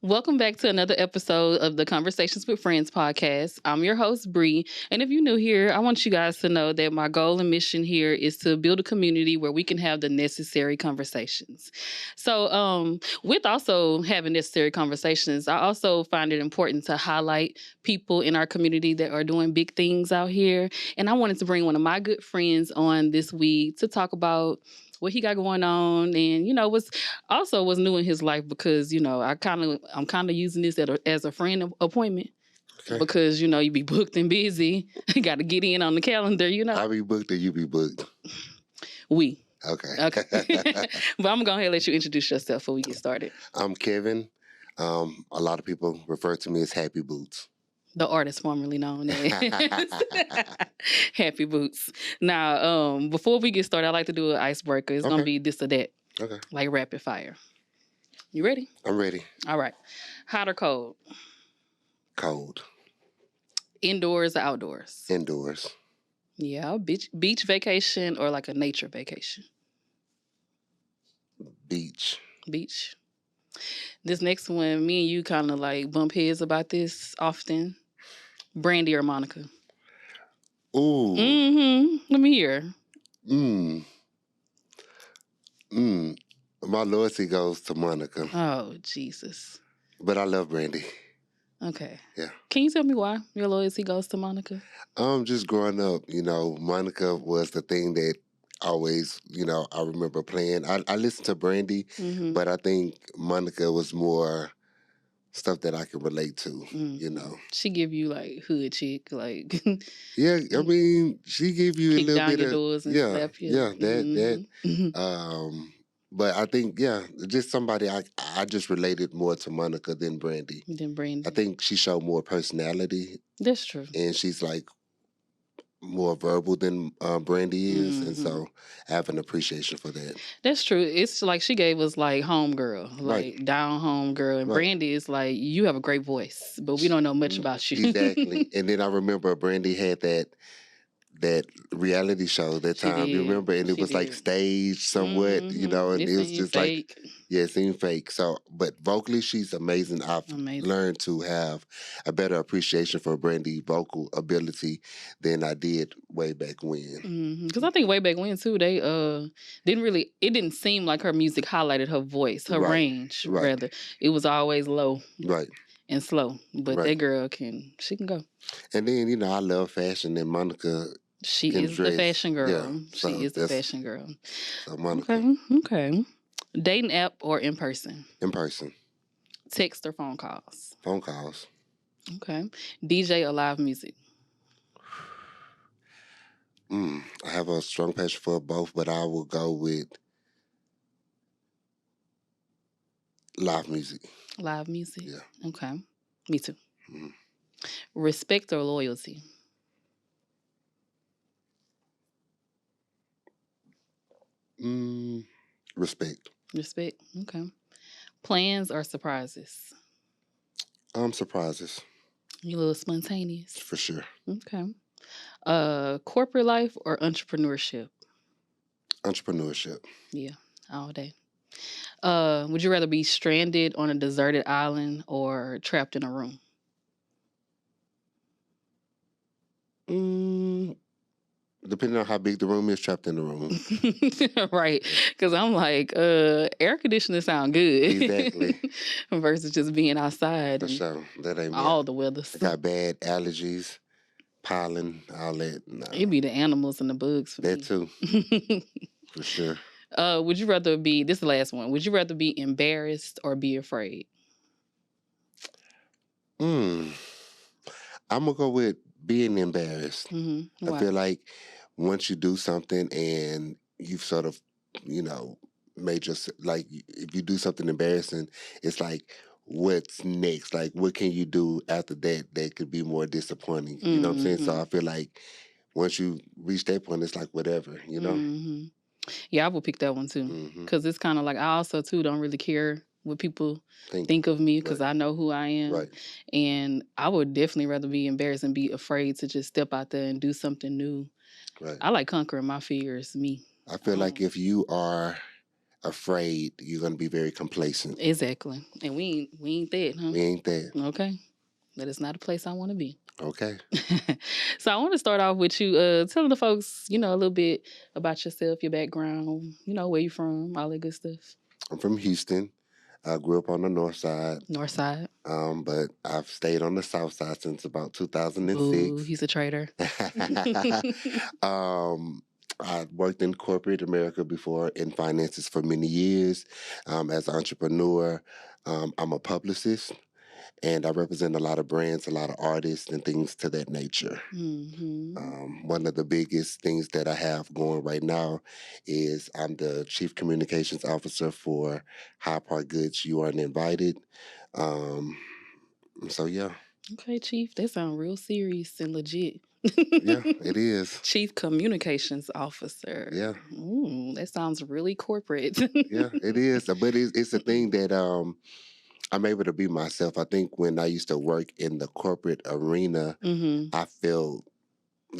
Welcome back to another episode of the Conversations with Friends podcast. I'm your host, Bree. And if you're new here, I want you guys to know that my goal and mission here is to build a community where we can have the necessary conversations. So, with also having necessary conversations, I also find it important to highlight people in our community that are doing big things out here. And I wanted to bring one of my good friends on this week to talk about what he got going on and what's new in his life because I'm kind of using this as a friend appointment. Okay. Because you be booked and busy. You got to get in on the calendar. I be booked or you be booked? We. Okay. But I'm gonna go ahead and let you introduce yourself before we get started. I'm Kevin. A lot of people refer to me as Happy Bootz. The artist formerly known as Happy Bootz. Now, before we get started, I like to do an icebreaker. It's gonna be this or that. Okay. Like rapid fire. You ready? I'm ready. All right. Hot or cold? Cold. Indoors or outdoors? Indoors. Yeah. Beach vacation or like a nature vacation? Beach. Beach. This next one, me and you kind of like bump heads about this often. Brandy or Monica? Ooh. Let me hear. My loyalty goes to Monica. Oh, Jesus. But I love Brandy. Okay. Yeah. Can you tell me why your loyalty goes to Monica? Just growing up, Monica was the thing that always, I remember playing. I listened to Brandy, but I think Monica was more stuff that I can relate to, She give you like hood chick, like yeah. I mean, she give you a little bit your of doors and slap you. that. But I think just somebody I just related more to Monica than Brandy. I think she showed more personality. That's true. And she's like more verbal than Brandy is, and so I have an appreciation for that. That's true. It's like she gave us like homegirl, like down home girl, and Brandy is like, you have a great voice, but we don't know much about you. Exactly. And then I remember Brandy had that reality show that time. You remember? And it was like staged somewhat, and it was just fake. It seemed fake. So, but vocally, she's amazing. I've learned to have a better appreciation for Brandy's vocal ability than I did way back when. Because I think way back when too, they it didn't seem like her music highlighted her voice, her range, rather. It was always low. Right. And slow. But that girl she can go. And then, I love fashion, and Monica, she is the fashion girl. Yeah, she is the fashion girl. So Monica. Okay. Dating app or in person? In person. Text or phone calls? Phone calls. Okay. DJ or live music? I have a strong passion for both, but I will go with live music. Live music? Yeah. Okay. Me too. Respect or loyalty? Respect. Respect. Okay. Plans or surprises? Surprises. You a little spontaneous? For sure. Okay. Corporate life or entrepreneurship? Entrepreneurship. Yeah, all day. Would you rather be stranded on a deserted island or trapped in a room? Depending on how big the room is, trapped in the room. Right. Because I'm like, air conditioning sound good. Exactly. Versus just being outside. For sure. That ain't all the weather. I got bad allergies, pollen, all that. No. It'd be the animals and the bugs for that me. Too. For sure. Would you rather be, this is the last one, would you rather be embarrassed or be afraid? I'm going to go with being embarrassed. I feel like once you do something and you've sort of, made yourself, like if you do something embarrassing, it's like, what's next? Like, what can you do after that could be more disappointing? You know what I'm saying? So I feel like once you reach that point, it's like whatever, Yeah, I would pick that one too. Because it's kind of like, I also too don't really care what people think of me because I know who I am. Right. And I would definitely rather be embarrassed and be afraid to just step out there and do something new. Right. I like conquering my fears, me. I feel like if you are afraid, you're going to be very complacent. Exactly. And we ain't that, huh? We ain't that. Okay. That is not a place I want to be. Okay. So I want to start off with you telling the folks, a little bit about yourself, your background, where you from, all that good stuff. I'm from Houston. I grew up on the north side. North side. But I've stayed on the south side since about 2006. Ooh, he's a traitor. I worked in corporate America before in finances for many years. As an entrepreneur, I'm a publicist, and I represent a lot of brands, a lot of artists, and things to that nature. Mm-hmm. One of the biggest things that I have going right now is I'm the Chief Communications Officer for Happy Bootz, YouArentInvited. So, yeah. Okay, Chief, that sounds real serious and legit. Yeah, it is. Chief Communications Officer. Yeah. That sounds really corporate. Yeah, it is. But it's a thing that I'm able to be myself. I think when I used to work in the corporate arena, I felt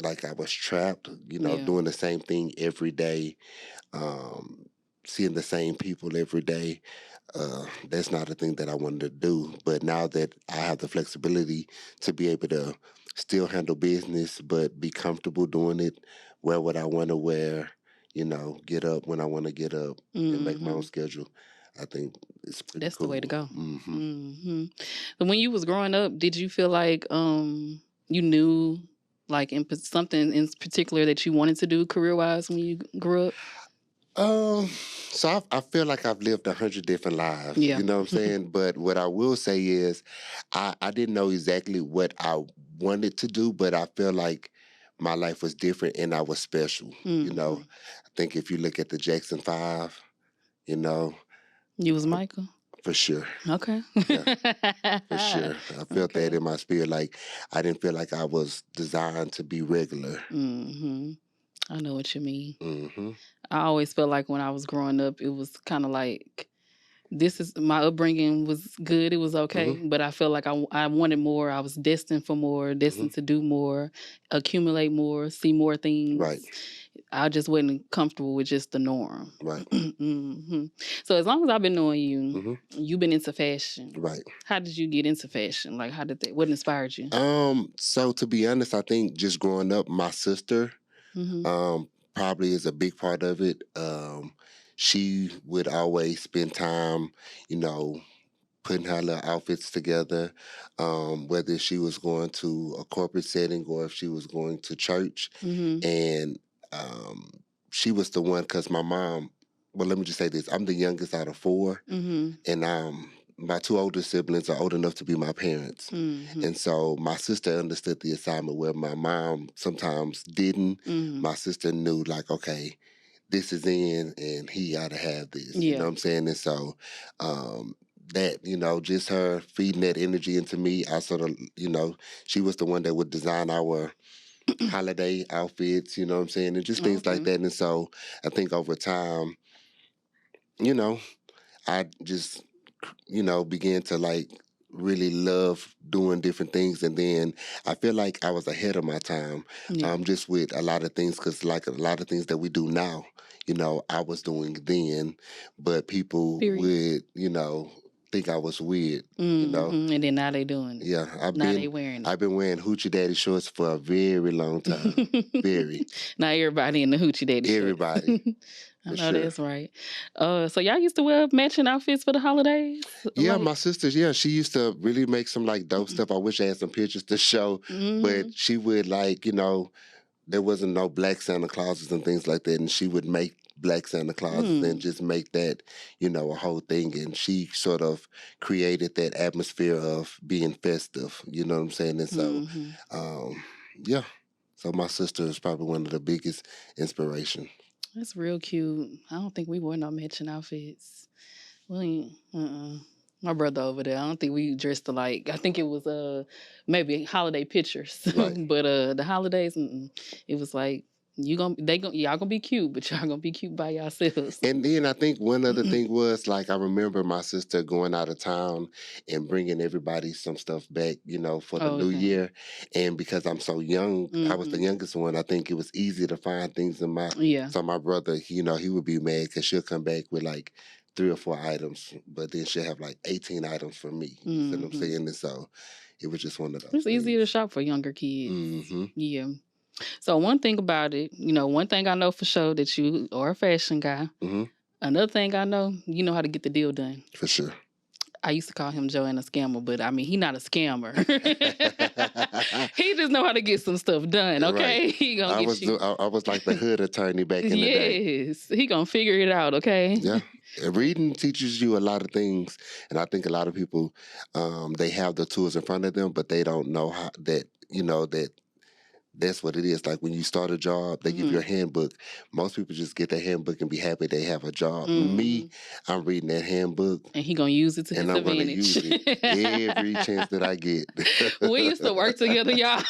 like I was trapped, doing the same thing every day, seeing the same people every day. That's not a thing that I wanted to do. But now that I have the flexibility to be able to still handle business, but be comfortable doing it, wear what I want to wear, get up when I want to get up and make my own schedule, I think it's pretty That's cool. the way to go. So when you was growing up, did you feel like you knew like something in particular that you wanted to do career-wise when you grew up? So I feel like I've lived 100 different lives. Yeah. You know what I'm saying? But what I will say is I didn't know exactly what I wanted to do, but I feel like my life was different and I was special. I think if you look at the Jackson 5, You was Michael? For sure. Okay. Yeah, for sure. I felt that in my spirit. Like I didn't feel like I was designed to be regular. I know what you mean. I always felt like when I was growing up, it was kind of like, my upbringing was good. It was okay. But I felt like I wanted more. I was destined for more, destined to do more, accumulate more, see more things. Right. I just wasn't comfortable with just the norm. Right. So as long as I've been knowing you, you've been into fashion. Right. How did you get into fashion? Like, what inspired you? So to be honest, I think just growing up, my sister, probably is a big part of it. She would always spend time, putting her little outfits together, whether she was going to a corporate setting or if she was going to church. And she was the one, because my mom, well, let me just say this. I'm the youngest out of 4. And my 2 older siblings are old enough to be my parents. And so my sister understood the assignment where my mom sometimes didn't. My sister knew, like, okay, this is in and he ought to have this. You know what I'm saying? And so that, just her feeding that energy into me, I sort of, she was the one that would design our holiday outfits, you know what I'm saying? And just things like that. And so I think over time, I just, began to like really love doing different things. And then I feel like I was ahead of my time, just with a lot of things, because like a lot of things that we do now, I was doing then, but people would, think I was weird, And then now they doing it. Yeah, I've been wearing Hoochie Daddy shorts for a very long time. Very. Now everybody in the Hoochie Daddy shorts. Everybody. I know that's right. So y'all used to wear matching outfits for the holidays? Yeah, my sisters, she used to really make some like dope stuff. I wish I had some pictures to show, but she would like, there wasn't no black Santa Clauses and things like that, and she would make black Santa Clauses and just make that, a whole thing. And she sort of created that atmosphere of being festive, you know what I'm saying? And so, yeah. So my sister is probably one of the biggest inspirations. That's real cute. I don't think we wore no matching outfits. My brother over there, I don't think we dressed alike. I think it was maybe holiday pictures. Right. But the holidays, it was like y'all gonna be cute, but y'all gonna be cute by yourselves. And then I think one other thing was, like, I remember my sister going out of town and bringing everybody some stuff back, for the new year. And because I'm so young, I was the youngest one. I think it was easy to find things in so my brother, he would be mad because she'll come back with like 3 or 4 items, but then she'll have like 18 items for me. You see what I'm saying? And so it was just one of those. It's easier to shop for younger kids. Yeah. So one thing about it, one thing I know for sure that you are a fashion guy. Another thing I know, you know how to get the deal done. For sure. I used to call him Joanne a scammer, but I mean, he not a scammer. He just know how to get some stuff done, okay? Right. He gonna I was like the hood attorney back in the day. Yes, he gonna figure it out, okay? Yeah. Reading teaches you a lot of things, and I think a lot of people, they have the tools in front of them, but they don't know how that's what it is. Like when you start a job, they give you a handbook. Most people just get the handbook and be happy they have a job. Me, I'm reading that handbook. And he gonna use it to his advantage. And I'm gonna use it every chance that I get. We used to work together, y'all.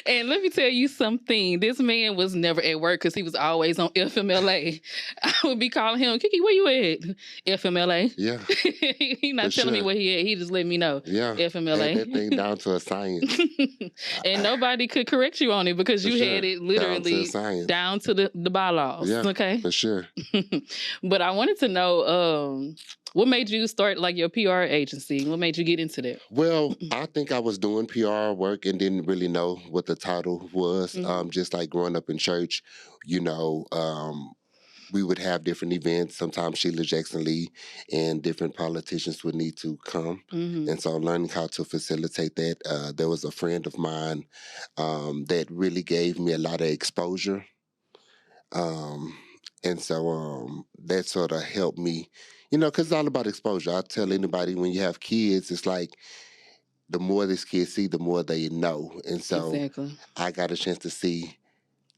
And let me tell you something. This man was never at work because he was always on FMLA. I would be calling him, Kiki, where you at? FMLA. Yeah. He not telling me where he at. He just let me know. Yeah. FMLA. Had that thing down to a science. And nobody could correct you on it because you had it literally down to the bylaws. Yeah, okay. For sure. But I wanted to know, what made you start like your PR agency? What made you get into that? Well, I think I was doing PR work and didn't really know what the title was. Just like growing up in church, we would have different events. Sometimes Sheila Jackson Lee and different politicians would need to come. And so learning how to facilitate that, there was a friend of mine that really gave me a lot of exposure. And so that sort of helped me, because it's all about exposure. I tell anybody when you have kids, it's like the more these kids see, the more they know. And so I got a chance to see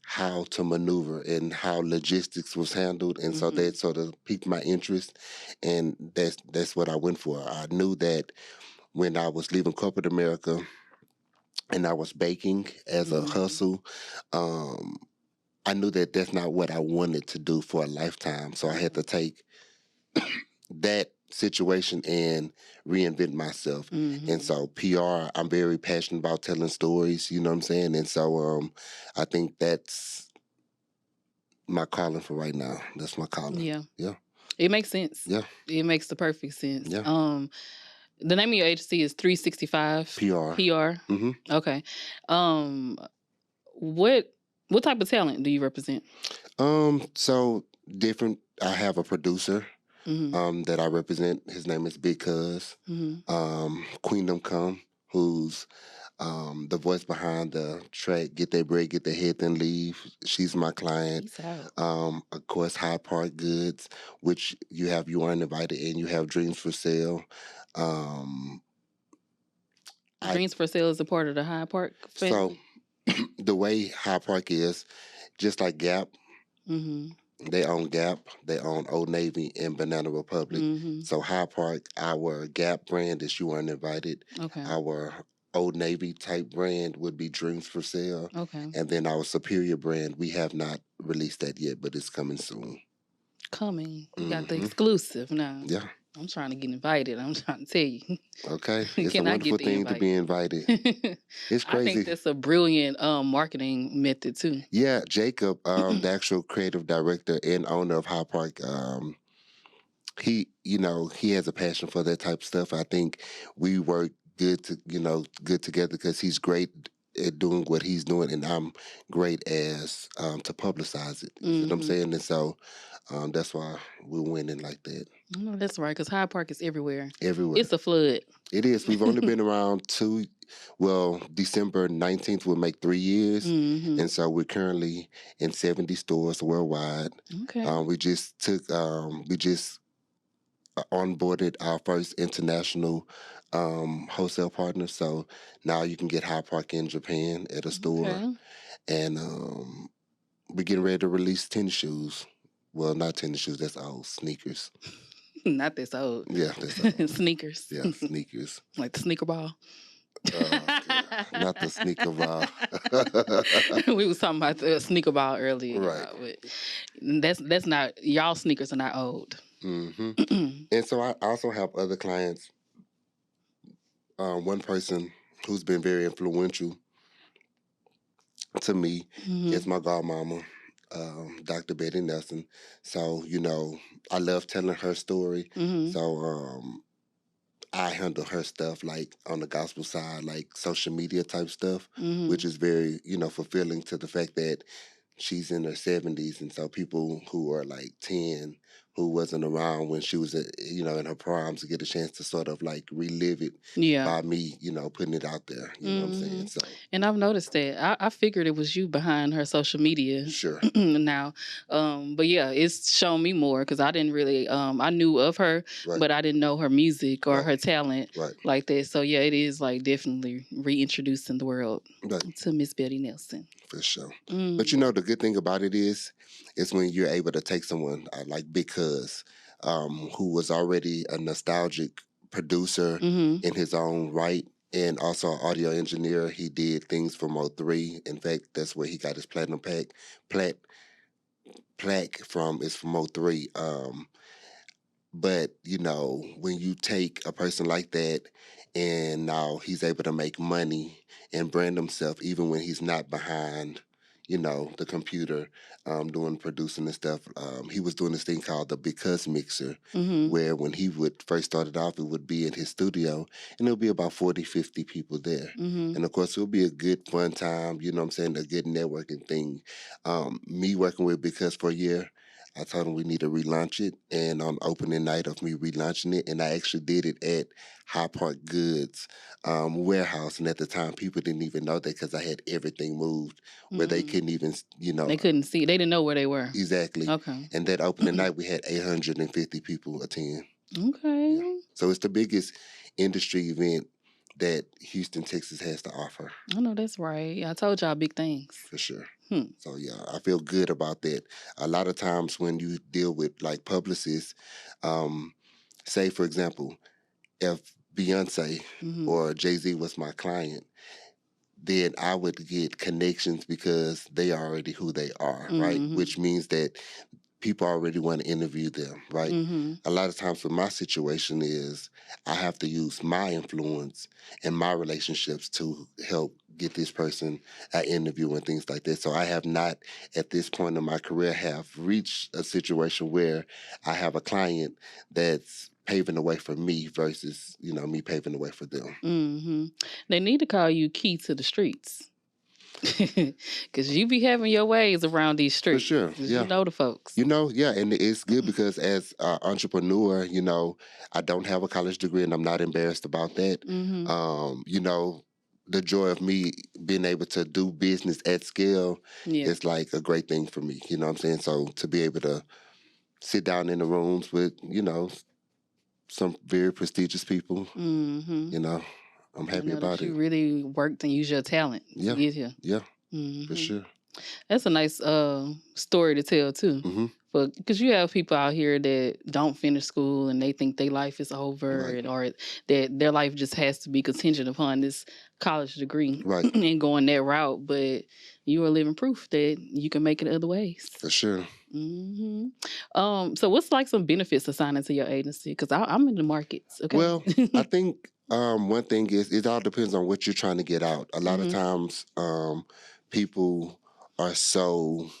how to maneuver and how logistics was handled. And so that sort of piqued my interest. And that's what I went for. I knew that when I was leaving corporate America and I was baking as a hustle, I knew that that's not what I wanted to do for a lifetime. So I had to take that situation and reinvent myself. And so PR, I'm very passionate about telling stories, you know what I'm saying? And so I think that's my calling for right now. That's my calling. Yeah. Yeah. It makes sense. Yeah. It makes the perfect sense. Yeah. The name of your agency is 365 PR. PR. Okay. What type of talent do you represent? So different. I have a producer that I represent. His name is Big Cuz. Queendom Come, who's the voice behind the track Get That Bread, Get That Head, Then Leave. She's my client. Of course, Hyde Park Goods, which you have You Aren't Invited, and you have Dreams for Sale. Dreams for Sale is a part of the Hyde Park family? So the way Hyde Park is, just like Gap, they own Gap, they own Old Navy and Banana Republic. So Hyde Park, our Gap brand is You Aren't Invited. Our Old Navy type brand would be Dreams for Sale. And then our Superior brand, we have not released that yet, but it's coming soon. You got the exclusive now. Yeah. I'm trying to get invited. I'm trying to tell you. Okay. It's a wonderful thing to be invited. It's crazy. I think that's a brilliant marketing method too. Yeah. Jacob, the actual creative director and owner of Hyde Park, he has a passion for that type of stuff. I think we work good together because he's great at doing what he's doing and I'm great as to publicize it. You know what I'm saying? And so that's why we're winning like that. No, that's right, because Hyde Park is everywhere. Everywhere. It's a flood. It is. We've only been around December 19th will make 3 years. And so we're currently in 70 stores worldwide. Okay. We just onboarded our first international wholesale partner. So now you can get Hyde Park in Japan at a store. Okay. And we're getting ready to release tennis shoes. Well, not tennis shoes, that's old. Sneakers. Not this old. Yeah, that's old. Sneakers. Yeah, sneakers. Like the sneaker ball. Not the sneaker ball. We was talking about the sneaker ball earlier, right? That's not, y'all sneakers are not old. Mm-hmm. And so I also have other clients. One person who's been very influential to me is my godmama, Dr. Betty Nelson. So, I love telling her story. So I handle her stuff like on the gospel side, like social media type stuff, which is very, fulfilling to the fact that she's in her 70s. And so people who are like 10, who wasn't around when she was, in her primes, get a chance to sort of like relive it by me, putting it out there. You know what I'm saying? So, and I've noticed that. I figured it was you behind her social media. Sure. Now, but yeah, it's shown me more because I didn't really, I knew of her, but I didn't know her music or her talent like that. So yeah, it is like definitely reintroducing the world to Miss Betty Nelson. For sure. But the good thing about it is when you're able to take someone like Big Cuz, who was already a nostalgic producer in his own right, and also an audio engineer. He did things from '03. In fact, that's where he got his platinum plaque from, is from '03. But, when you take a person like that and now he's able to make money and brand himself even when he's not behind, the computer, doing producing and stuff. He was doing this thing called the Because Mixer, where when he would first started off, it would be in his studio and there'll be about 40, 50 people there. And of course, it'll be a good fun time, a good networking thing. Me working with Because for a year, I told him we need to relaunch it, and on opening night of me relaunching it, and I actually did it at High Park Goods warehouse, and at the time people didn't even know that because I had everything moved where they couldn't even, they couldn't see, they didn't know where they were. Exactly. Okay. And that opening night we had 850 people attend. Okay. Yeah. So it's the biggest industry event that Houston, Texas has to offer. I know that's right. I told y'all big things. For sure. So yeah, I feel good about that. A lot of times when you deal with like publicists, say for example, if Beyonce or Jay-Z was my client, then I would get connections because they are already who they are, right? Which means that people already want to interview them, right? A lot of times with my situation is I have to use my influence and my relationships to help get this person an interview and things like that. So I have not, at this point in my career, have reached a situation where I have a client that's paving the way for me versus, me paving the way for them. They need to call you Key to the Streets. Because you be having your ways around these streets. For sure, yeah. You know the folks. Yeah, and it's good because as an entrepreneur, I don't have a college degree and I'm not embarrassed about that. The joy of me being able to do business at scale is like a great thing for me. You know what I'm saying? So to be able to sit down in the rooms with, some very prestigious people, I'm happy about it. You really worked and used your talent to get here. Yeah, for sure. That's a nice story to tell too. But because you have people out here that don't finish school and they think their life is over, or that their life just has to be contingent upon this college degree and going that route. But you are living proof that you can make it other ways. For sure. So what's like some benefits of signing to your agency? Because I'm in the markets. Okay. Well, I think one thing is it all depends on what you're trying to get out. A lot of times people are so,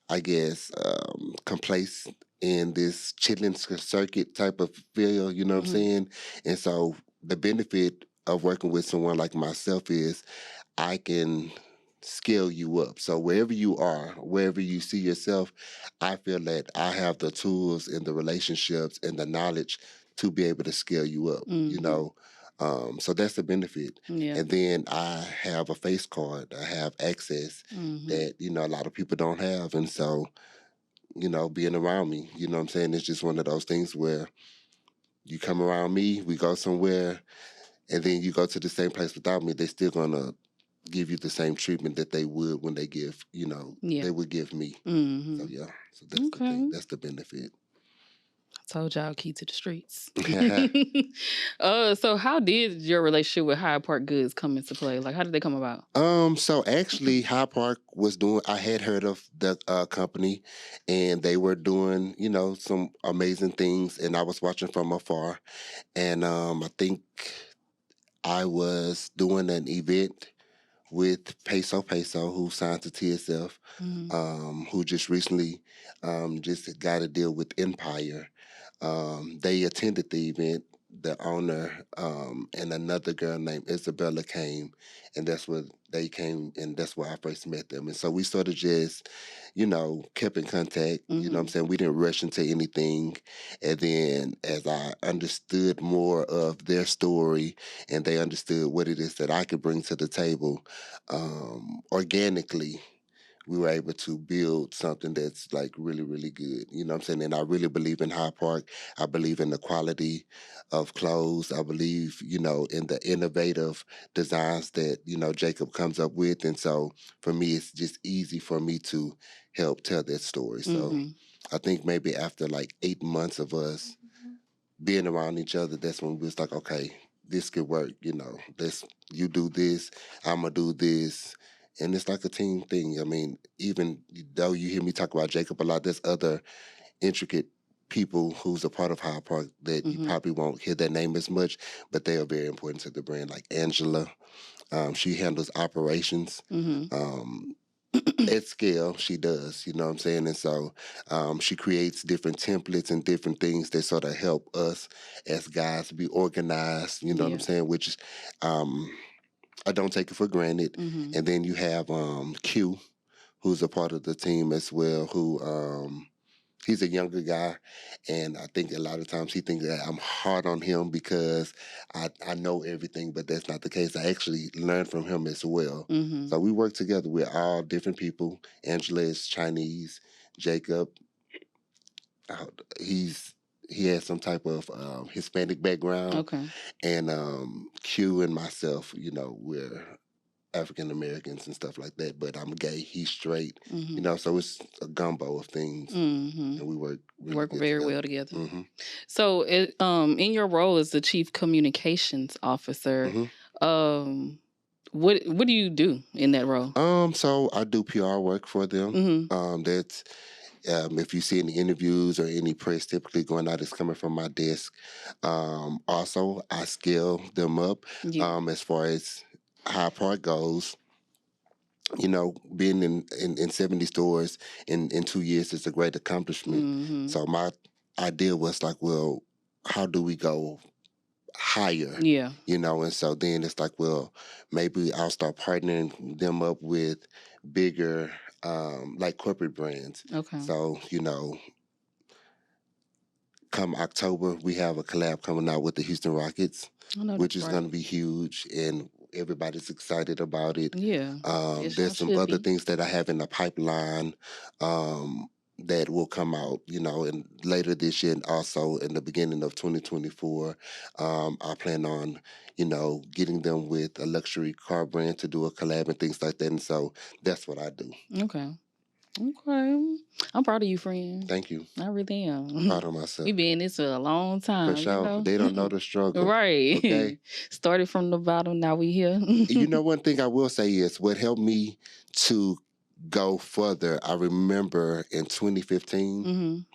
I guess, complacent in this chilling circuit type of feel, you know what I'm saying? And so the benefit of working with someone like myself is I can scale you up. So wherever you are, wherever you see yourself, I feel that I have the tools and the relationships and the knowledge to be able to scale you up, so that's the benefit. And then I have a face card. I have access that, a lot of people don't have. And so, being around me, you know what I'm saying? It's just one of those things where you come around me, we go somewhere, and then you go to the same place without me, they're still going to give you the same treatment that they would when they give, they would give me. So, yeah. So that's the thing. That's the benefit. Told y'all key to the streets. So how did your relationship with Hyde Park Goods come into play? Like, how did they come about? So actually, Hyde Park was doing. I had heard of the company, and they were doing, some amazing things, and I was watching from afar. And I think I was doing an event with Peso, who signed to TSF, who just recently just got a deal with Empire. They attended the event. The owner and another girl named Isabella came, and that's where they came, and that's where I first met them. And so we sort of just, kept in contact. You know what I'm saying? We didn't rush into anything. And then as I understood more of their story and they understood what it is that I could bring to the table, organically, we were able to build something that's like really, really good. You know what I'm saying? And I really believe in Hyde Park. I believe in the quality of clothes. I believe, in the innovative designs that, Jacob comes up with. And so for me, it's just easy for me to help tell that story. So I think maybe after like 8 months of us being around each other, that's when we was like, okay, this could work, this, you do this, I'm gonna do this. And it's like a team thing. I mean, even though you hear me talk about Jacob a lot, there's other intricate people who's a part of Hyde Park that you probably won't hear their name as much, but they are very important to the brand. Like Angela, she handles operations. At scale, she does, you know what I'm saying? And so she creates different templates and different things that sort of help us as guys be organized, you know what I'm saying? Which is, I don't take it for granted. And then you have Q, who's a part of the team as well, who he's a younger guy, and I think a lot of times he thinks that I'm hard on him because I know everything, but that's not the case. I actually learned from him as well. So we work together. We're all different people. Angela is Chinese. Jacob, he has some type of Hispanic background. Okay. And Q and myself, we're African Americans and stuff like that, but I'm gay, he's straight, so it's a gumbo of things, and we work very well together. So, in your role as the Chief Communications Officer, what do you do in that role? So I do PR work for them. That's if you see any interviews or any press typically going out, it's coming from my desk. Also, I scale them up as far as Hyde Park goes. Being in 70 stores in 2 years is a great accomplishment. So my idea was like, well, how do we go higher? Yeah. And so then it's like, well, maybe I'll start partnering them up with bigger, like corporate brands. Okay. So, come October, we have a collab coming out with the Houston Rockets, which is going to be huge, and everybody's excited about it. Yeah. There's some other things that I have in the pipeline that will come out, and later this year, and also in the beginning of 2024. I plan on, getting them with a luxury car brand to do a collab and things like that. And so that's what I do. Okay. I'm proud of you, friend. Thank you. I really am. I'm proud of myself. We've been in this for a long time. For sure. They don't know the struggle. Right. Okay. Started from the bottom, now we here. One thing I will say is what helped me to go further. I remember in 2015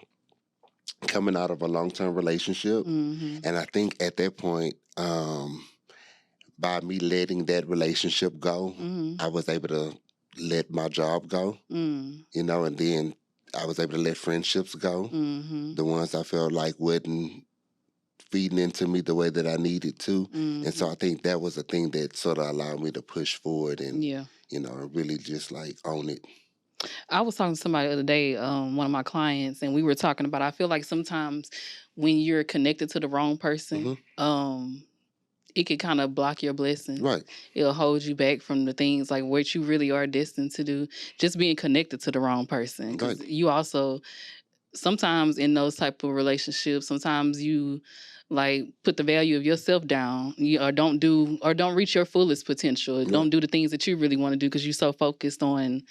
coming out of a long-term relationship. And I think at that point, by me letting that relationship go, I was able to let my job go, and then I was able to let friendships go, the ones I felt like wasn't feeding into me the way that I needed to. And so I think that was a thing that sort of allowed me to push forward and, and really just like own it. I was talking to somebody the other day, one of my clients, and we were talking about, I feel like sometimes when you're connected to the wrong person, it could kind of block your blessings. Right. It'll hold you back from the things like what you really are destined to do, just being connected to the wrong person. Because you also, sometimes in those type of relationships, sometimes you like put the value of yourself down, or don't reach your fullest potential. Don't do the things that you really want to do because you're so focused on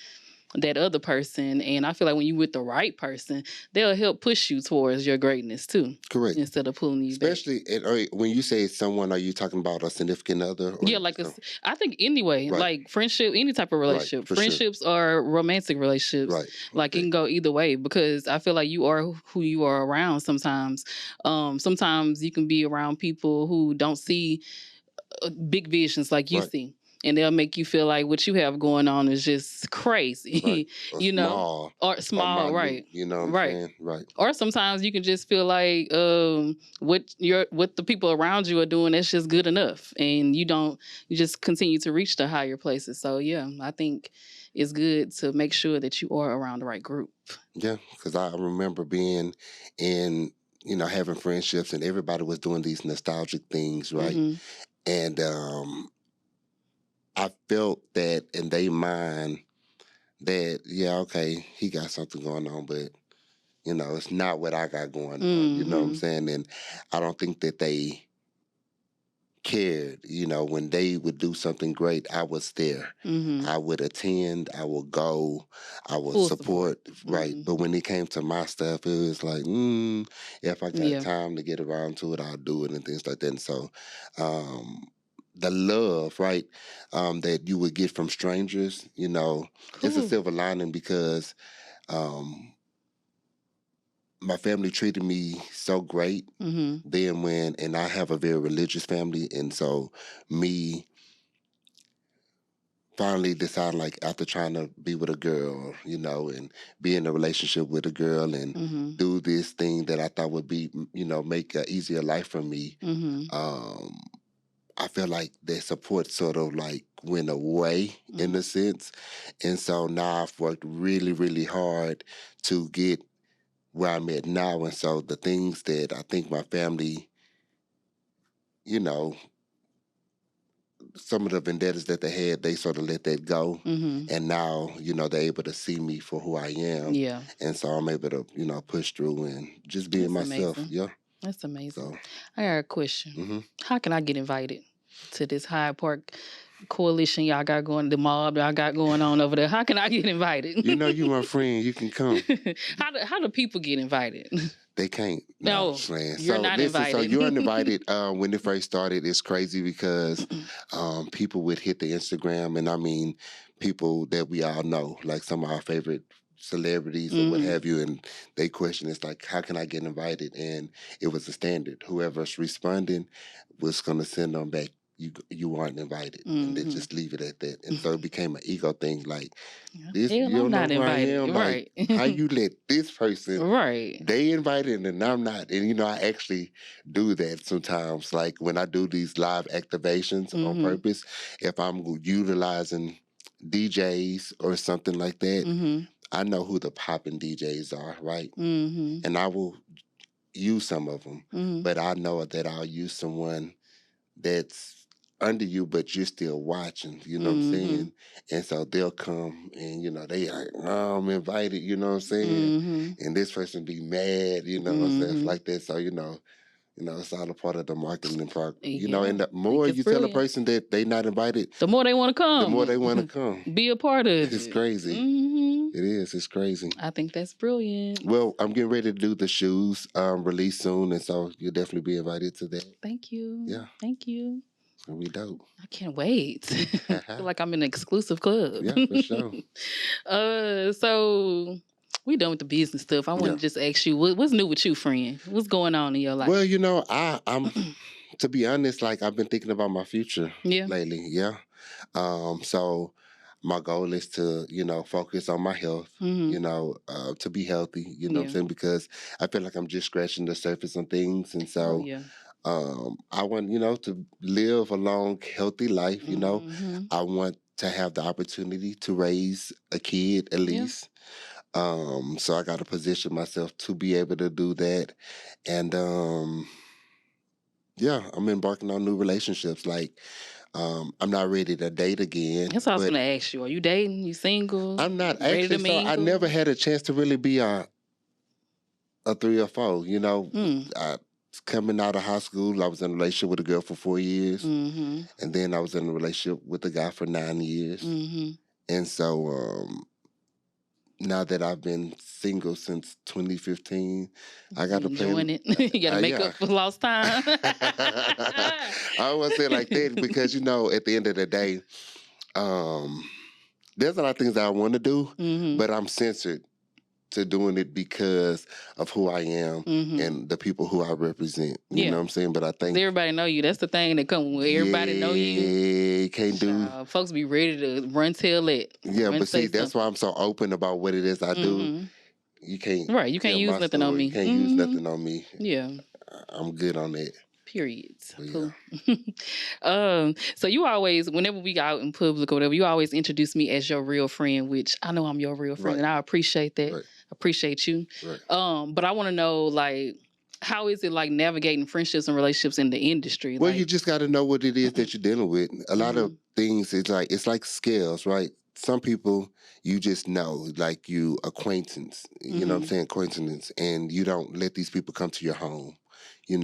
that other person. And I feel like when you with the right person, they'll help push you towards your greatness too. Correct. Instead of pulling you Especially when you say someone, are you talking about a significant other? Or yeah, like I think anyway, right. Like friendship, any type of relationship, right, friendships or romantic relationships, right. Like it can go either way because I feel like you are who you are around sometimes. Sometimes you can be around people who don't see big visions like you see. And they'll make you feel like what you have going on is just crazy, right. Or you small, know, or small, right? You know what I'm saying? Right. Or sometimes you can just feel like what the people around you are doing that's just good enough, and you just continue to reach the higher places. So yeah, I think it's good to make sure that you are around the right group. Yeah, because I remember being in, having friendships, and everybody was doing these nostalgic things, right? Mm-hmm. And I felt that in their mind that, yeah, okay, he got something going on, but it's not what I got going on. You know what I'm saying? And I don't think that they cared. When they would do something great, I was there. I would attend, I would go, I would Full support. Right. But when it came to my stuff, it was like, if I got time to get around to it, I'll do it and things like that. And so the love, right, that you would get from strangers, it's a silver lining because my family treated me so great then and I have a very religious family. And so me finally decided, like, after trying to be with a girl, and be in a relationship with a girl and do this thing that I thought would be, make an easier life for me. I feel like their support sort of like went away in a sense. And so now I've worked really, really hard to get where I'm at now. And so the things that I think my family, some of the vendettas that they had, they sort of let that go. And now, they're able to see me for who I am. Yeah. And so I'm able to, push through and just being myself. Amazing. Yeah. That's amazing. So, I got a question. How can I get invited to this Hyde Park coalition y'all got going, the mob y'all got going on over there? How can I get invited? You my friend. You can come. How do people get invited? They can't. No, you're not invited. So you're uninvited. When it first started, it's crazy because people would hit the Instagram, and I mean, people that we all know, like some of our favorite celebrities or what have you, and they question, it's like, how can I get invited? And it was a standard. Whoever's responding was going to send them back, you aren't invited, and they just leave it at that. And so it became an ego thing, like, this, you don't know who I am, right? Like, how you let this person, right? They invited and I'm not. And I actually do that sometimes, like when I do these live activations on purpose. If I'm utilizing DJs or something like that, I know who the popping DJs are, right? And I will use some of them, but I know that I'll use someone that's under you, but you're still watching, you know what I'm saying? And so they'll come and, they like, oh, I'm invited, you know what I'm saying? And this person be mad, and stuff like that. So, it's all a part of the marketing and and the more you tell a person that they not invited, the more they want to come. The more they want to come. Be a part of it. It's crazy. It is. It's crazy. I think that's brilliant. Well, I'm getting ready to do the shoes release soon, and so you'll definitely be invited to that. Thank you. Yeah. Thank you. It's going to be dope. I can't wait. I feel like I'm in an exclusive club. Yeah, for sure. So we done with the business stuff. I want to just ask you, what's new with you, friend? What's going on in your life? Well, I'm to be honest, like, I've been thinking about my future lately. Yeah. So my goal is to, focus on my health, to be healthy, what I'm saying? Because I feel like I'm just scratching the surface on things. And so I want, to live a long, healthy life, I want to have the opportunity to raise a kid at least. So I got to position myself to be able to do that. And I'm embarking on new relationships. Like, I'm not ready to date again. That's what I was going to ask you. Are you dating? You single? I'm not actually. So I never had a chance to really be a 3 or 4. Coming out of high school, I was in a relationship with a girl for 4 years. And then I was in a relationship with a guy for 9 years. And so now that I've been single since 2015, I got to play. Enjoying it. You got to make up for lost time. I always say like that because, at the end of the day, there's a lot of things that I want to do, but I'm censored to doing it because of who I am and the people who I represent. You know what I'm saying? But I think everybody know you. That's the thing that come with everybody know you. Yeah, can't do. Folks be ready to run till it. Yeah, but see, that's why I'm so open about what it is I do. You can't. Right, you can't use nothing on me. You can't use nothing on me. Yeah. I'm good on that. Periods. Yeah. Cool. So you always, whenever we go out in public or whatever, you always introduce me as your real friend, which I know I'm your real friend, and I appreciate that. Right. Appreciate you. Right. But I want to know, like, how is it like navigating friendships and relationships in the industry? Well, you just got to know what it is that you're dealing with. A lot of things, it's like scales, right? Some people you just know, like you acquaintance, you know what I'm saying, acquaintance, and you don't let these people come to your home. You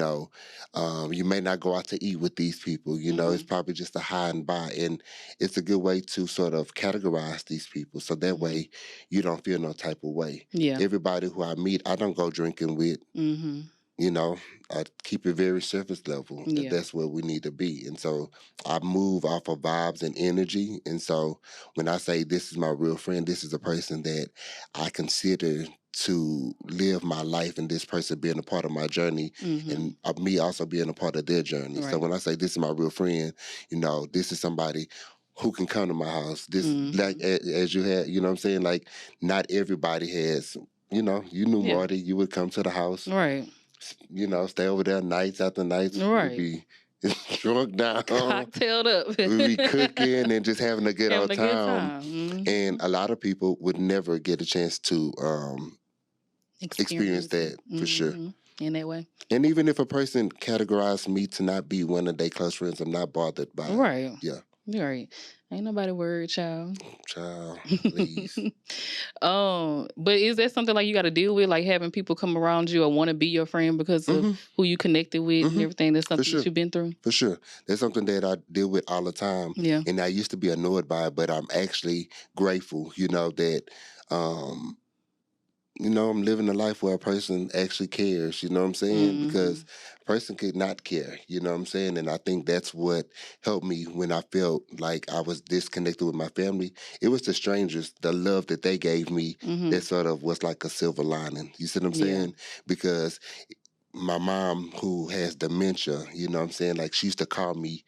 may not go out to eat with these people. It's probably just a high and by, and it's a good way to sort of categorize these people, so that way you don't feel no type of way. Yeah. Everybody who I meet, I don't go drinking with. I keep it very surface level. Yeah. That's where we need to be. And so I move off of vibes and energy. And so when I say this is my real friend, this is a person that I consider to live my life, and this person being a part of my journey, and me also being a part of their journey. Right. So when I say this is my real friend, this is somebody who can come to my house. This, like, as you had, you know what I'm saying? Like, not everybody has, you knew Marty, you would come to the house. Right. Stay over there nights after nights. Right. We'd be drunk down. Cocktailed up. We'd be cooking and just having a good old time. And a lot of people would never get a chance to experience that, for sure. In that way. And even if a person categorized me to not be one of their close friends, I'm not bothered by it. Right. Yeah. Right. Ain't nobody worried, child. Child, please. But is that something like you got to deal with, like having people come around you or want to be your friend because of who you connected with and everything? That's something that you've been through? For sure. That's something that I deal with all the time. Yeah. And I used to be annoyed by it, but I'm actually grateful, that I'm living a life where a person actually cares, you know what I'm saying? Because a person could not care, you know what I'm saying? And I think that's what helped me when I felt like I was disconnected with my family. It was the strangers, the love that they gave me, that sort of was like a silver lining. You see what I'm saying? Because my mom, who has dementia, you know what I'm saying? Like, she used to call me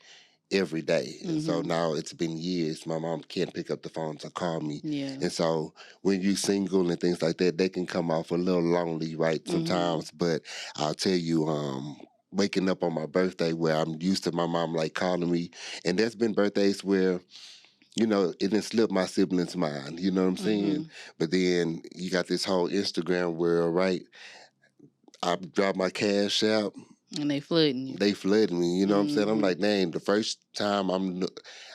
every day. And so now it's been years. My mom can't pick up the phone to call me. Yeah. And so when you're single and things like that, they can come off a little lonely, right, sometimes. But I'll tell you, waking up on my birthday where I'm used to my mom like calling me, and there's been birthdays where it didn't slip my siblings' mind, you know what I'm saying? But then you got this whole Instagram world, right? I drop my cash out. And they flooding you. They flooded me, you know what I'm saying? I'm like, dang, the first time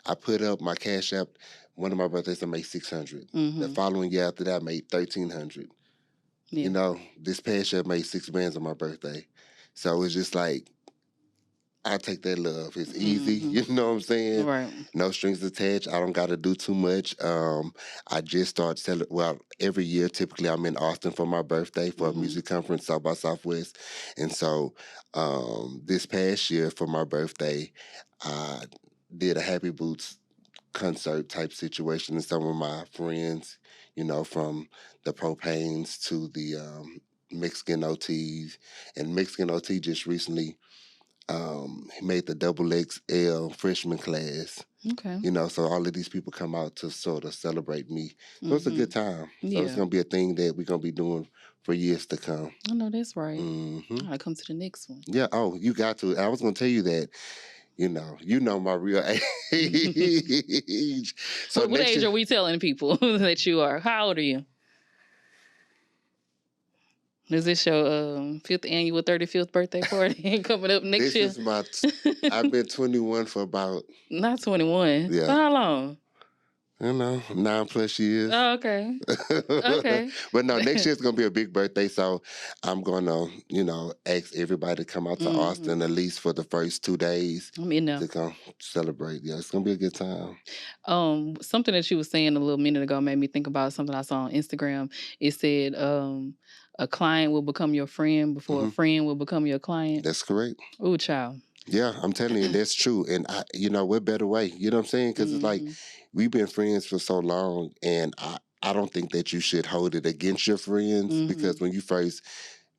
I put up my cash app, one of my birthdays I made $600. The following year after that, I made $1,300. Yeah. This past year I made $6 on my birthday. So it's just like, I take that love. It's easy, you know what I'm saying? Right. No strings attached. I don't got to do too much. I just start selling. Well, every year, typically, I'm in Austin for my birthday for a music conference, South by Southwest. And so this past year for my birthday, I did a Happy Bootz concert type situation. And some of my friends, from the Propanes to the Mexican OTs. And Mexican OT just recently he made the XXL freshman class. Okay. So all of these people come out to sort of celebrate me. So it's a good time. So it's going to be a thing that we're going to be doing for years to come. I know that's right. I gotta come to the next one. Yeah. Oh, you got to. I was going to tell you that. You know my real age. So what age are we telling people that you are? How old are you? Is this your 5th annual 35th birthday party coming up next year? I've been 21 for about... Not 21. Yeah. For how long? You know, 9+ years. Oh, okay. Okay. But no, next year's gonna be a big birthday, so I'm gonna, ask everybody to come out to Austin at least for the first 2 days I'm in there. to come celebrate. Yeah, it's gonna be a good time. Something that you were saying a little minute ago made me think about something I saw on Instagram. It said, a client will become your friend before a friend will become your client. That's correct. Ooh, child. Yeah, I'm telling you, that's true. And what better way? You know what I'm saying? Because it's like we've been friends for so long, and I don't think that you should hold it against your friends because when you first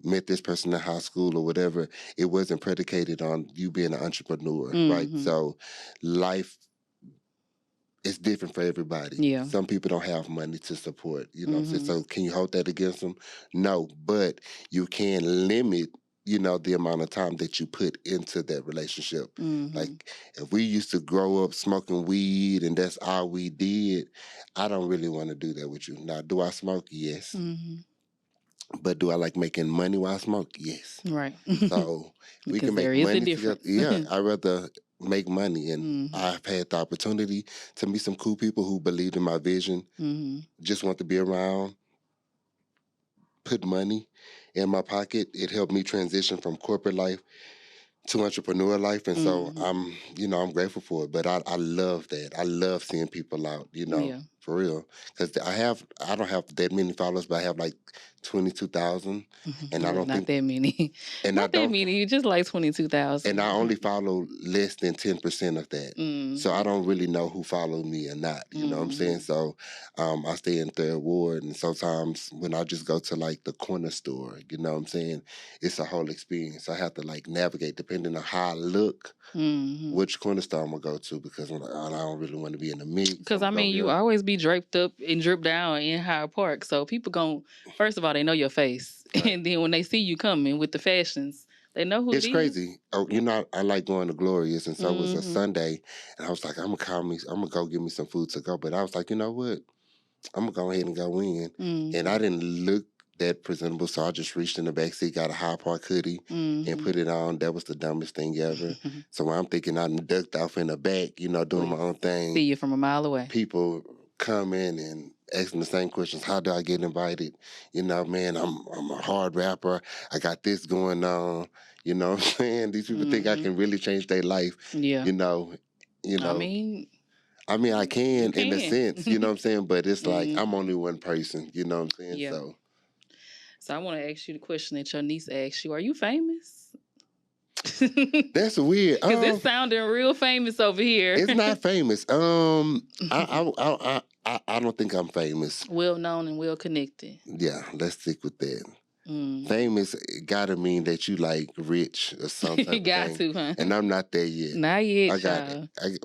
met this person in high school or whatever, it wasn't predicated on you being an entrepreneur, right? So life is different for everybody. Yeah. Some people don't have money to support, you know what I'm saying? So can you hold that against them? No, but you can limit the amount of time that you put into that relationship. Like if we used to grow up smoking weed and that's all we did, I don't really want to do that with you. Now, do I smoke? Yes. But do I like making money while I smoke? Yes. Right. So we can make money together. Yeah, I'd rather make money. And I've had the opportunity to meet some cool people who believed in my vision, just want to be around, put money in my pocket. It helped me transition from corporate life to entrepreneur life. And so I'm grateful for it. But I love that. I love seeing people out, for real. Because I don't have that many followers, but I have like 22,000. And I don't not think that many. And not that many. You just like 22,000. And I only follow less than 10% of that. So I don't really know who followed me or not. You know what I'm saying? So I stay in Third Ward, and sometimes when I just go to like the corner store, you know what I'm saying? It's a whole experience. I have to like navigate depending on how I look, which corner store I'm gonna go to, because I don't really want to be in the mix. Because you always be draped up and dripped down in Hyde Park. So people first of all, they know your face. Right. And then when they see you coming with the fashions, they know who it is. It's crazy. Oh, I like going to Glorious, and so it was a Sunday, and I was like, I'm gonna go get me some food to go. But I was like, you know what? I'm gonna go ahead and go in. And I didn't look that presentable, so I just reached in the back seat, got a Hyde Park hoodie, and put it on. That was the dumbest thing ever. So I'm thinking I ducked off in the back, doing my own thing. See you from a mile away. People coming and asking the same questions. How do I get invited? Man, I'm a hard rapper. I got this going on. You know what I'm saying? These people think I can really change their life. Yeah. I can in a sense, you know what I'm saying? But it's like I'm only one person, you know what I'm saying? Yeah. So I want to ask you the question that your niece asked you. Are you famous? That's weird. Because it's sounding real famous over here. It's not famous. I don't think I'm famous. Well known and well connected. Yeah, let's stick with that. Famous gotta mean that you like rich or something. You got to, huh? And I'm not there yet. Not yet. I got it.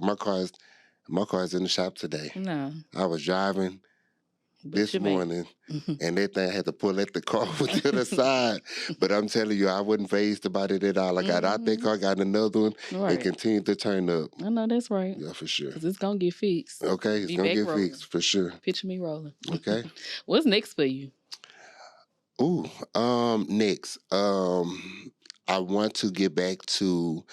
My car's in the shop today. No. I was driving this morning, and that thing had to pull at the car to the side. But I'm telling you, I wasn't fazed about it at all. I got out that car, got another one, and continued to turn up. I know that's right. Yeah, for sure. Because it's going to get fixed. Okay, it's going to get fixed, for sure. Picture me rolling. Okay. What's next for you? Ooh, next. I want to get back to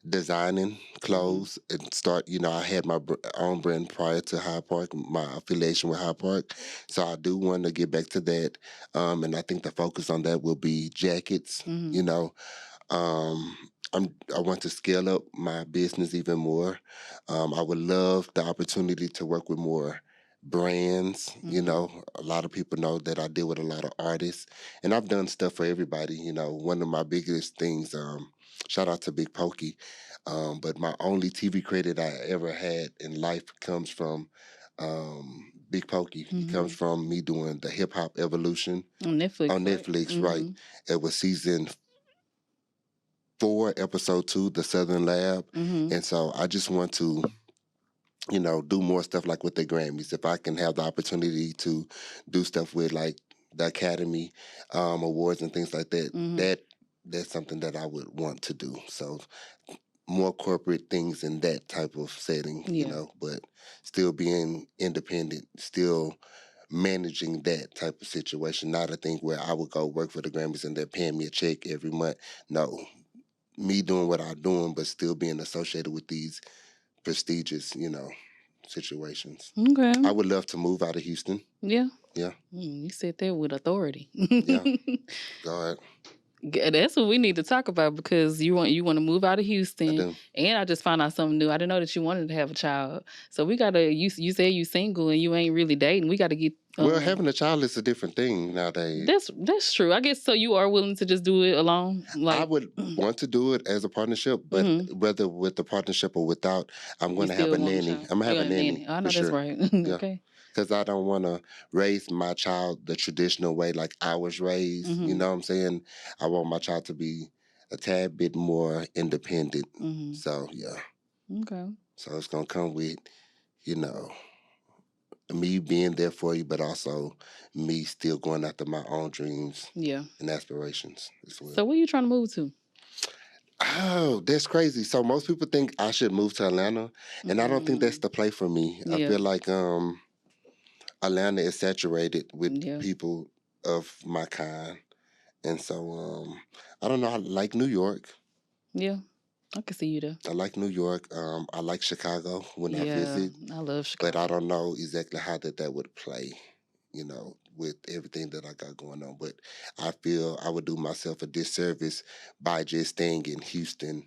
designing clothes and start, I had my own brand prior to Hyde Park, my affiliation with Hyde Park. So I do want to get back to that. And I think the focus on that will be jackets, I want to scale up my business even more. I would love the opportunity to work with more brands. A lot of people know that I deal with a lot of artists, and I've done stuff for everybody. One of my biggest things, shout out to Big Pokey, but my only TV credit I ever had in life comes from Big Pokey. It comes from me doing the Hip Hop Evolution on Netflix. Right? It was season 4, episode 2, The Southern Lab. And so I just want to do more stuff like with the Grammys. If I can have the opportunity to do stuff with like the Academy Awards and things like that, that's something that I would want to do. So more corporate things in that type of setting, but still being independent, still managing that type of situation. Not a thing where I would go work for the Grammys and they're paying me a check every month. No, me doing what I'm doing, but still being associated with these prestigious, situations. Okay. I would love to move out of Houston. Yeah. Yeah. You said that with authority. Yeah. Go ahead. That's what we need to talk about because you want to move out of I Houston, do. and I just found out something new. I didn't know that you wanted to have a child, so we gotta. You said you single and you ain't really dating. We got to get. Well, having a child is a different thing nowadays. That's true. I guess so. You are willing to just do it alone. I would want to do it as a partnership, but whether with the partnership or without, I'm going to have a nanny. I'm going to have a nanny. I know for that's sure. right. Yeah. Okay. Because I don't want to raise my child the traditional way like I was raised. You know what I'm saying? I want my child to be a tad bit more independent. So, yeah. Okay. So it's going to come with, you know, me being there for you, but also me still going after my own dreams and aspirations as well. So where you trying to move to? Oh, that's crazy. So most people think I should move to Atlanta, and I don't think that's the play for me. I feel like Atlanta is saturated with people of my kind. And so I don't know, I like New York. Yeah. I can see you there. I like New York. I like Chicago when I visit. I love Chicago. But I don't know exactly how that would play, you know, with everything that I got going on. But I feel I would do myself a disservice by just staying in Houston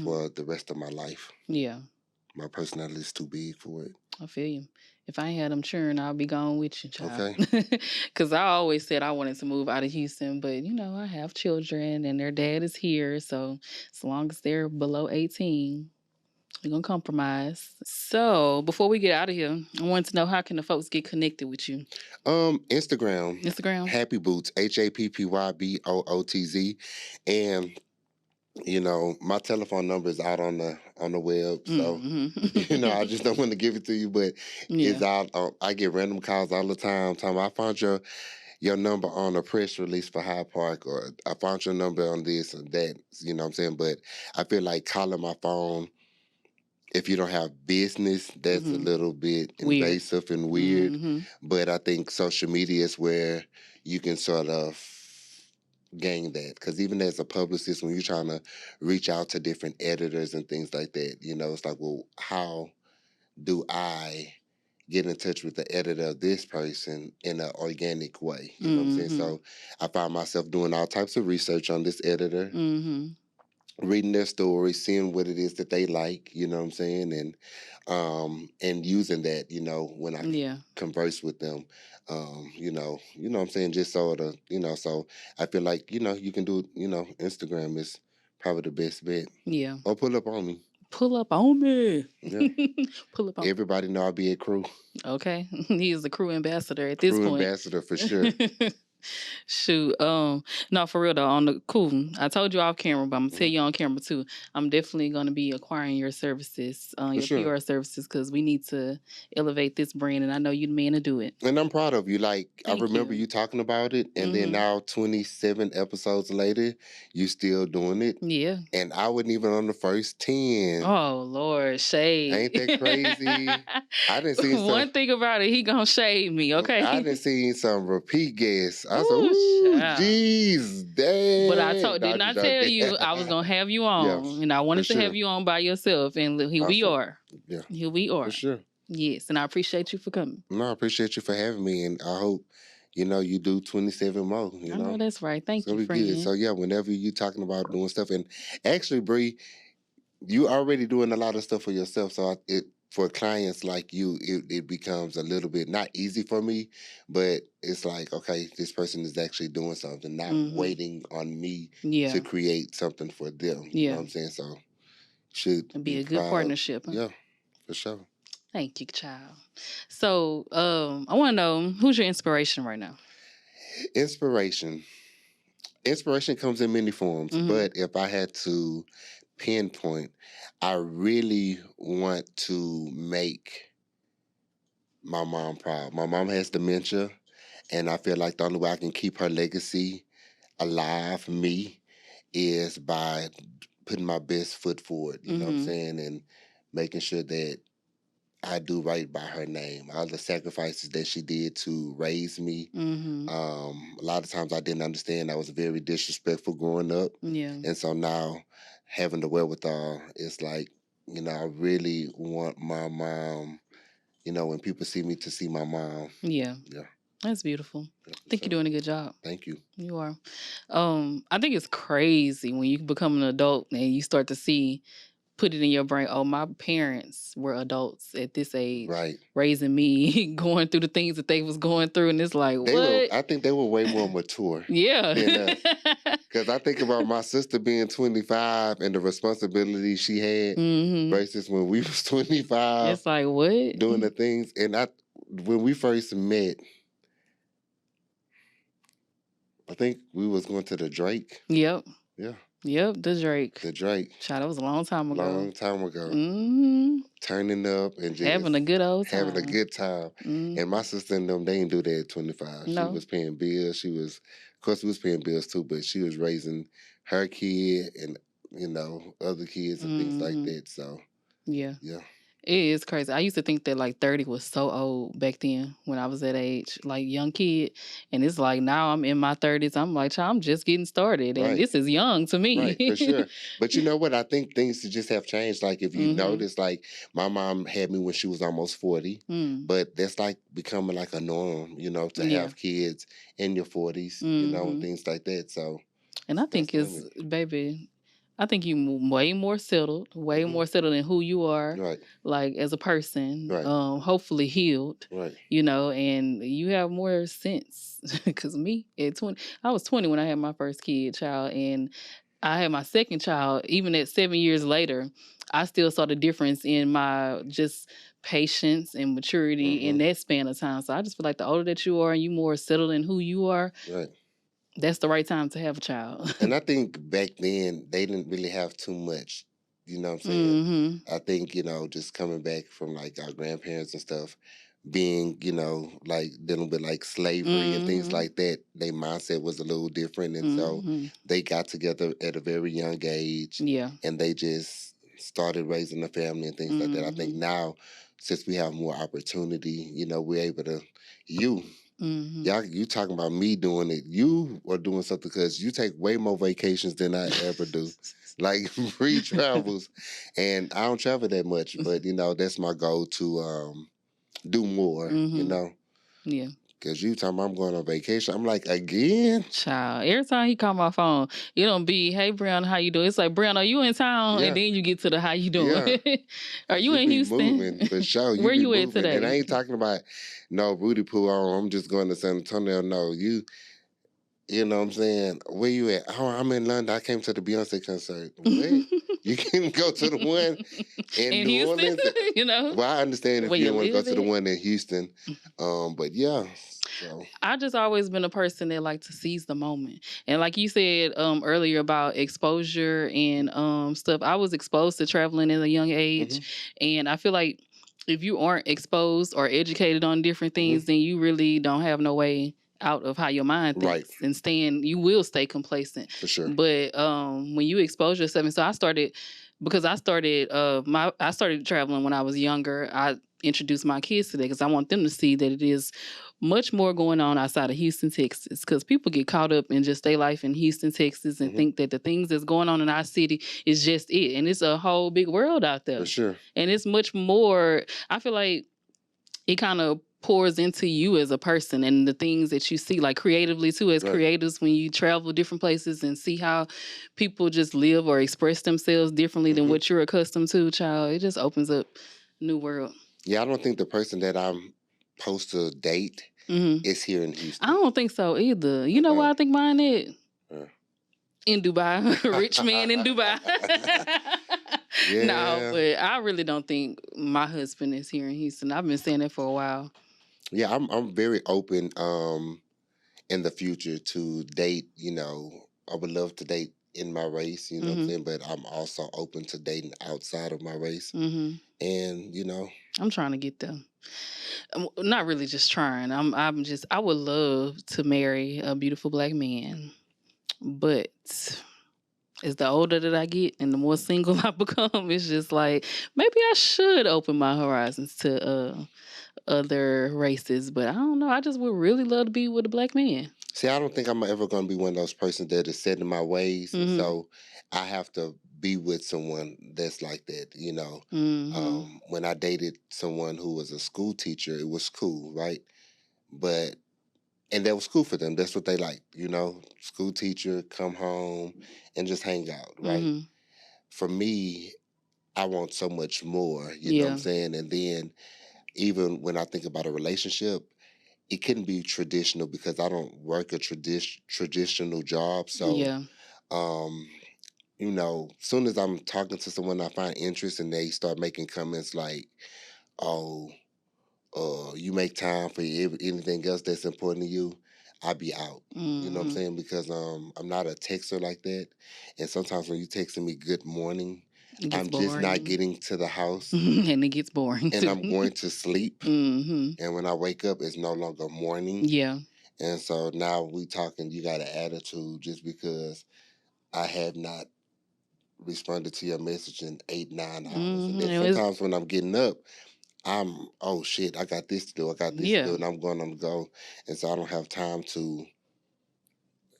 for the rest of my life. Yeah. My personality is too big for it. I feel you. If I ain't had them churn, I'll be gone with you, child. Okay. Because I always said I wanted to move out of Houston, but you know, I have children and their dad is here. So as long as they're below 18, we're going to compromise. So before we get out of here, I wanted to know how can the folks get connected with you? Instagram. Happy Bootz, HappyBootz. And you know, my telephone number is out on the web, so you know, I just don't want to give it to you, but it's out. I get random calls all the time. I found your number on a press release for Hyde Park, or I found your number on this and that. You know what I'm saying? But I feel like calling my phone, if you don't have business, that's a little bit invasive and weird. But I think social media is where you can sort of gain that. Because even as a publicist, when you're trying to reach out to different editors and things like that, you know, it's like, well, how do I get in touch with the editor of this person in an organic way? You know what I'm saying? So I found myself doing all types of research on this editor. Reading their story, seeing what it is that they like, you know what I'm saying, and using that, you know, when I converse with them, you know what I'm saying, just sort of, you know, so I feel like, you know, you can do, you know, Instagram is probably the best bet. Yeah. Or pull up on me. Pull up on me. Yeah. Pull up on everybody know I'll be at crew. Okay. He is the crew ambassador at this point. Crew ambassador for sure. Shoot. No, for real though, on the cool. I told you off camera, but I'm gonna tell you on camera too. I'm definitely gonna be acquiring your services, your PR services, because we need to elevate this brand, and I know you're the man to do it. And I'm proud of you. Like, I remember you talking about it, and then now 27 episodes later, you still doing it. Yeah. And I wasn't even on the first 10. Oh Lord, shade. Ain't that crazy? I didn't see one thing about it, he gonna shade me, okay? I didn't see some repeat guests. I was like, ooh, jeez, dang. But I did not tell you I was gonna have you on, and I wanted to have you on by yourself, and here we are. Yeah, here we are. For sure. Yes, and I appreciate you for coming. No, I appreciate you for having me, and I hope, you know, you do 27 more. You know, that's right. Thank you, friend. Good. So yeah, whenever you talking about doing stuff, and actually, Bree, you already doing a lot of stuff for yourself. So for clients like you, it becomes a little bit not easy for me, but it's like, okay, this person is actually doing something, not waiting on me to create something for them. You know what I'm saying? So should be a good partnership. Huh? Yeah, for sure. Thank you, child. So I want to know, who's your inspiration right now? Inspiration comes in many forms, but if I had to pinpoint, I really want to make my mom proud. My mom has dementia, and I feel like the only way I can keep her legacy alive, me, is by putting my best foot forward, you know what I'm saying, and making sure that I do right by her name. All the sacrifices that she did to raise me. A lot of times I didn't understand. I was very disrespectful growing up. Yeah. And so now having the wherewithal, it's like, you know, I really want my mom when people see me to see my mom. Yeah. Yeah. That's beautiful. I think you're doing a good job. Thank you. You are. I think it's crazy when you become an adult and you start to put it in your brain, oh, my parents were adults at this age, right, raising me, going through the things that they was going through, and it's like, I think they were way more mature. Yeah. Because I think about my sister being 25 and the responsibility she had versus when we was 25. It's like, what? Doing the things. And when we first met, I think we was going to the Drake. Yep. Yeah. Yep, the Drake. The Drake. Child, that was a long time ago. Turning up and just having a good old time. Having a good time. And my sister and them, they didn't do that at 25. No. She was paying bills. Of course, we was paying bills too, but she was raising her kid and, other kids and things like that. So, yeah. It is crazy. I used to think that like 30 was so old back then when I was that age, like young kid. And it's like now I'm in my 30s. I'm like, I'm just getting started. And this is young to me. Right, for sure. But you know what? I think things just have changed. Like if you notice, like my mom had me when she was almost 40. But that's like becoming like a norm, to have kids in your 40s, and things like that. So. And I think I think you way more settled in who you are, like as a person, hopefully healed, and you have more sense. Because me at 20, I was 20 when I had my first child, and I had my second child. Even at 7 years later, I still saw the difference in my just patience and maturity in that span of time. So I just feel like the older that you are and you more settled in who you are, that's the right time to have a child. And I think back then, they didn't really have too much, you know what I'm saying? I think, just coming back from like our grandparents and stuff, being, like dealing with like slavery and things like that, their mindset was a little different. And so they got together at a very young age. Yeah. And they just started raising a family and things like that. I think now, since we have more opportunity, we're able to, you talking about me doing it. You are doing something because you take way more vacations than I ever do. Like free travels. And I don't travel that much, but that's my goal to do more, Yeah. Because you talking about I'm going on vacation. I'm like, again? Child, every time he call my phone, it don't be, hey, Brown, how you doing? It's like, Brown, are you in town? And then you get to the how you doing. Yeah. Are you in Houston? Moving, for sure. Where you at today? And I ain't talking about no Rudy Poo. I'm just going to San Antonio. No, you know what I'm saying? Where you at? Oh, I'm in London. I came to the Beyonce concert. What? You can go to the one in New Houston, Orleans. Well, I understand if you don't want to go to the one in Houston. But yeah. So. I just always been a person that like to seize the moment. And like you said earlier about exposure and stuff, I was exposed to traveling at a young age. And I feel like if you aren't exposed or educated on different things, then you really don't have no way out of how your mind thinks, and you will stay complacent. For sure. But when you expose yourself, and so I started traveling when I was younger. I introduced my kids to that because I want them to see that it is much more going on outside of Houston, Texas, because people get caught up in just their life in Houston, Texas, and think that the things that's going on in our city is just it. And it's a whole big world out there. For sure. And it's much more, I feel like it kind of pours into you as a person and the things that you see, like creatively too, as creators, when you travel different places and see how people just live or express themselves differently than what you're accustomed to, child, it just opens up a new world. Yeah, I don't think the person that I'm supposed to date is here in Houston. I don't think so either. You know why I think mine is? In Dubai. Rich man in Dubai. Yeah. No, but I really don't think my husband is here in Houston. I've been saying that for a while. Yeah, I'm very open in the future to date, I would love to date in my race, what I'm saying? But I'm also open to dating outside of my race. And, I'm trying to get there. I'm not really just trying. I would love to marry a beautiful black man. But as the older that I get and the more single I become, it's just like, maybe I should open my horizons to other races. But I don't know. I just would really love to be with a black man. See, I don't think I'm ever going to be one of those persons that is set in my ways. And so I have to be with someone that's like that, you know. When I dated someone who was a school teacher, it was cool, right? And that was cool for them. That's what they like, you know, school teacher, come home and just hang out, right? For me, I want so much more, you know what I'm saying? And then even when I think about a relationship, it couldn't be traditional because I don't work a traditional job. So, um, you know, soon as I'm talking to someone I find interest and they start making comments like, oh, you make time for anything else that's important to you, I'll be out. You know what I'm saying? Because I'm not a texter like that. And sometimes when you texting me good morning, I'm just not getting to the house. And it gets boring. And I'm going to sleep. And when I wake up, it's no longer morning. Yeah. And so now we talking, you got an attitude just because I have not responded to your message in 8-9 hours. And then sometimes when I'm getting up, oh shit, I got this to do, to do, and I'm going on the go. And so I don't have time to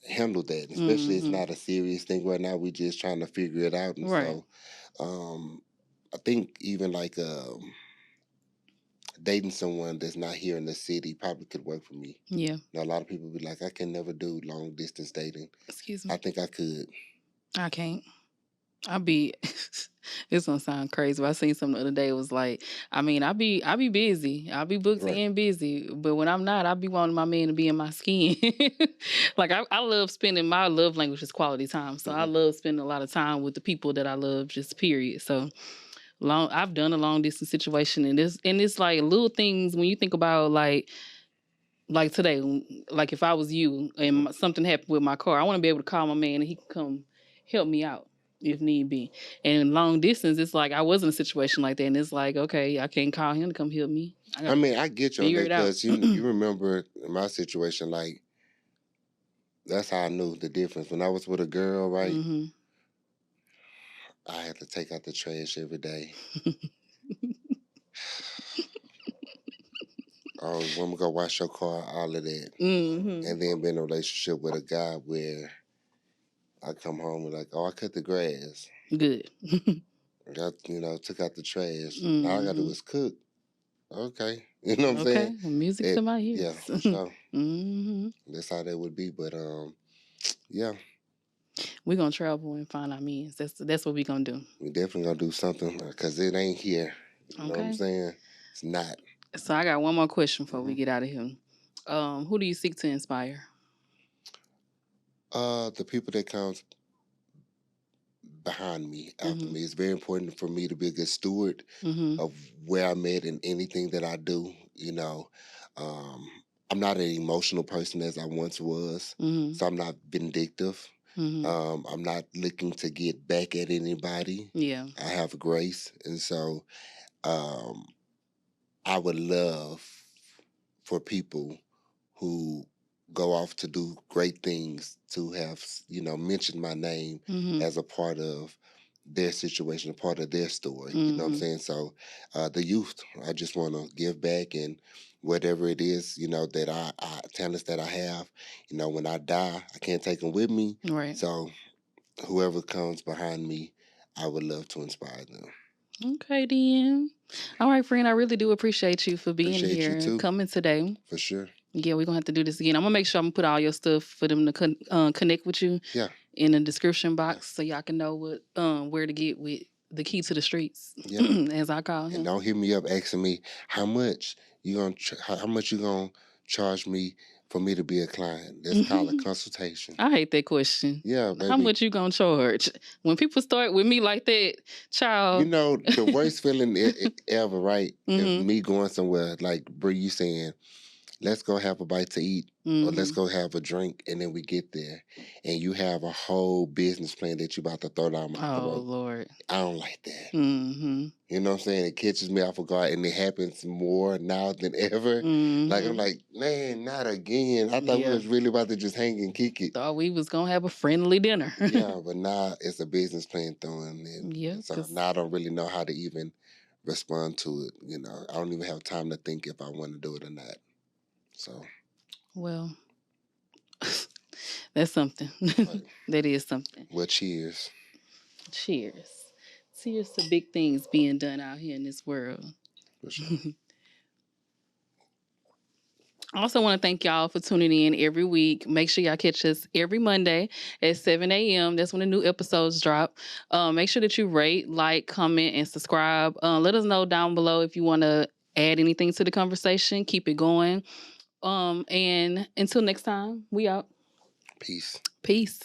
handle that. Especially it's not a serious thing right now. We just trying to figure it out. And so I think even like dating someone that's not here in the city probably could work for me. Yeah. Now, a lot of people be like, I can never do long distance dating. Excuse me. I think I could. I can't. It's gonna sound crazy, but I seen something the other day. It was like, I mean, I be busy. I be booked and busy. But when I'm not, I be wanting my man to be in my skin. Like I love spending, my love language is quality time. So I love spending a lot of time with the people that I love, just period. So I've done a long distance situation, and it's like little things when you think about like today, like if I was you and something happened with my car, I want to be able to call my man and he can come help me out if need be. And long distance, it's like I was in a situation like that, and it's like, okay, I can't call him to come help me. I mean, I get you on that because you remember in my situation, like that's how I knew the difference. When I was with a girl, right, I had to take out the trash every day. Oh, woman, go wash your car, all of that. And then be in a relationship with a guy where I come home and like, oh, I cut the grass. Good. Took out the trash. All I got to do is cook. Okay. You know what I'm saying? Music to my ears. Yeah, for sure. That's how that would be. But yeah. We're going to travel and find our means. That's what we're going to do. We definitely going to do something because it ain't here. You know what I'm saying? It's not. So I got one more question before we get out of here. Who do you seek to inspire? The people that comes behind me, after me. It's very important for me to be a good steward of where I'm at in anything that I do. You know, I'm not an emotional person as I once was, so I'm not vindictive. I'm not looking to get back at anybody. Yeah, I have grace, and so I would love for people who go off to do great things to have, mentioned my name as a part of their situation, a part of their story. You know what I'm saying? So the youth, I just want to give back, and whatever it is, that I talents that I have, when I die, I can't take them with me. right. So whoever comes behind me, I would love to inspire them. Okay, then. All right, friend. I really do appreciate you for being here and coming today. For sure. Yeah, we're going to have to do this again. I'm going to make sure I'm going to put all your stuff for them to connect with you in the description box so y'all can know where to get with the key to the streets, as I call him. And don't hit me up asking me how much you going to charge me for me to be a client. That's called a consultation. I hate that question. Yeah, baby. How much you going to charge? When people start with me like that, child. The worst feeling ever, right? If me going somewhere like Bree, you saying, let's go have a bite to eat or let's go have a drink, and then we get there and you have a whole business plan that you about to throw down my throat. Oh, Lord. I don't like that. You know what I'm saying? It catches me off guard, and it happens more now than ever. Like, I'm like, man, not again. I thought we was really about to just hang and kick it. Thought we was going to have a friendly dinner. Yeah, but now it's a business plan throwing in. So now I don't really know how to even respond to it. I don't even have time to think if I want to do it or not. So. Well, that's something. That is something. Well, cheers. Cheers. Cheers to big things being done out here in this world. For sure. I also want to thank y'all for tuning in every week. Make sure y'all catch us every Monday at 7 a.m. That's when the new episodes drop. Make sure that you rate, like, comment, and subscribe. Let us know down below if you want to add anything to the conversation. Keep it going. And until next time, we out. Peace. Peace.